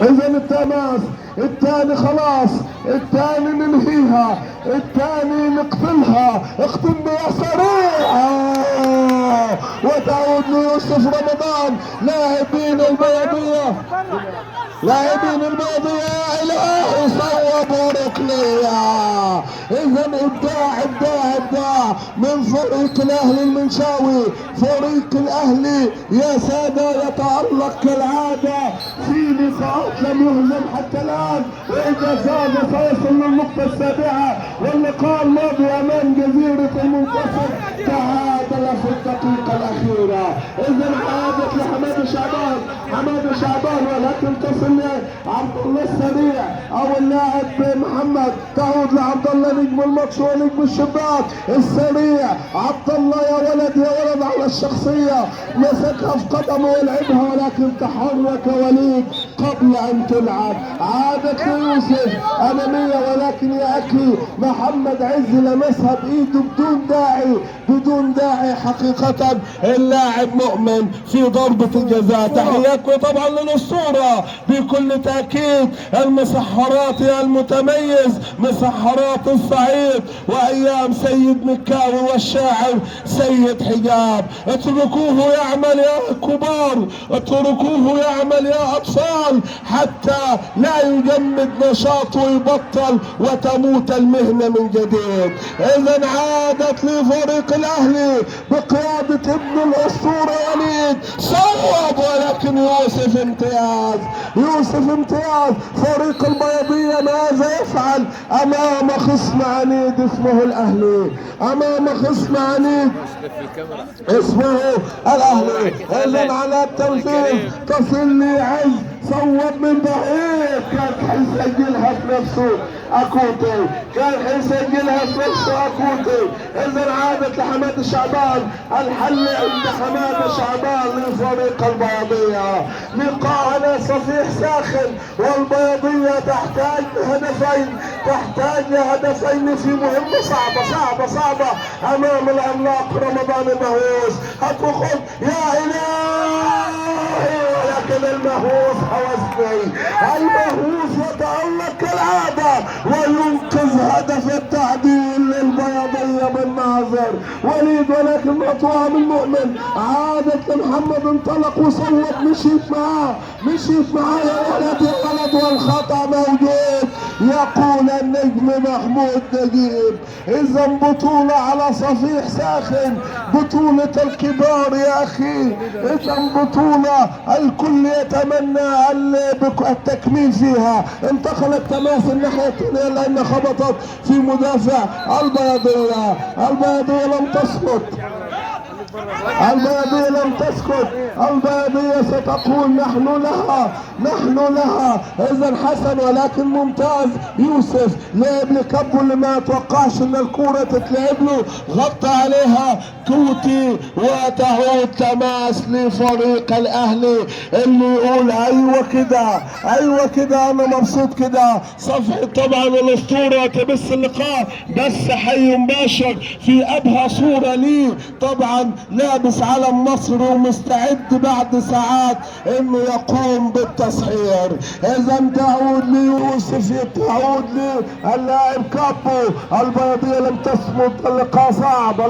اذا التماس الثاني خلاص، الثاني ننهيها، الثاني نقتلها. اقتلني يا سريع. وتعود ليوسف رمضان لاعبين البيضية، لاعبين البيضية. يا الهي صوبوا ركنية. اذا ابداع من فريق الاهلي المنشاوي. فريق الاهلي يا سادة يتألق كالعادة في لقاءات لم يهزم حتى الان، واذا فاز سيصل للنقطة السابعة. واللقاء الماضي امام جزيرة المنتصر تعادل في الدقيقة الاخيرة. اذا عادت لحماد شعبان، حماد شعبان، ولكن تصل لعبد الله السريع او اللاعب محمد. تعود لعبد الله نجم الماتش ونجم الشباك السريع. عبد الله يا ولد يا ولد على الشخصية، مسكها في قدمه ولعبها، ولكن تحرك وليد قبل ان تلعب. عادت ليوسف امامية، ولكن يا اخي محمد عز لمسها بايده بدون داعي حقيقة. اللاعب مؤمن في ضربة الجزاء. تحياتنا طبعا للاسطورة بكل تأكيد، المسحرات يا المتميز، مسحرات الصعيد وايام سيد مكاوي والشاعر سيد حجاب. اتركوه يعمل يا كبار، اتركوه يعمل يا اطفال، حتى لا يجمد نشاطه ويبطل وتموت المهنة من جديد. اذا عادت لفريق الاهلي بقيادة ابن الاسطورة وليد صوب، ولكن يوسف امتياز. فريق البيضية ماذا يفعل امام خصم عنيد اسمه الاهلي، امام خصم عنيد اسمه الاهلي. اذا على التنفيذ تصل لي عز صوب من بعيد، كان حيسجلها في نفسه اكوتي، اذا عادت لحماد شعبان. الحل عند حماد شعبان لفريق البيضية. لقاءنا صفيح ساخن، والبيضية تحتاج لهدفين في مهمة صعبة امام العملاق رمضان المهووس. هتخل يا الهي، ولكن المهووس هوسني، المهووس يتألق كالعادة وينقذ هدف التعديل للبيضية بالناظر وليد، ولكن مقطوعة من مؤمن. عادت لمحمد، انطلق وصوب، مشيت معاه يا ولد والخطأ موجود. يقول النجم محمود نجيب. اذا بطولة على صفيح ساخن، بطولة الكبار يا اخي. اذا بطولة الكل يتمنى التكميل فيها. انتقل التماس الناحية الثانية لان خبطت في مدافع البيضية. البيضية لم تسقط، البيضية ستقول نحن لها. اذا حسن، ولكن ممتاز. يوسف لعب لكبه اللي ما توقعش ان الكرة تتلعب له، غطى عليها توتي، وتعود تماس لفريق الاهلي اللي يقول ايوه كده انا مبسوط كده. صفحة طبعا الاسطورة تبث اللقاء بس حي مباشر في ابهى صورة ليه، طبعا لابس علم مصر ومستعد بعد ساعات انه يقوم بالتصحير. اذا تعود ليوسف، تعود للاعب كابو. البيضية لم تصمد. اللقاء صعب،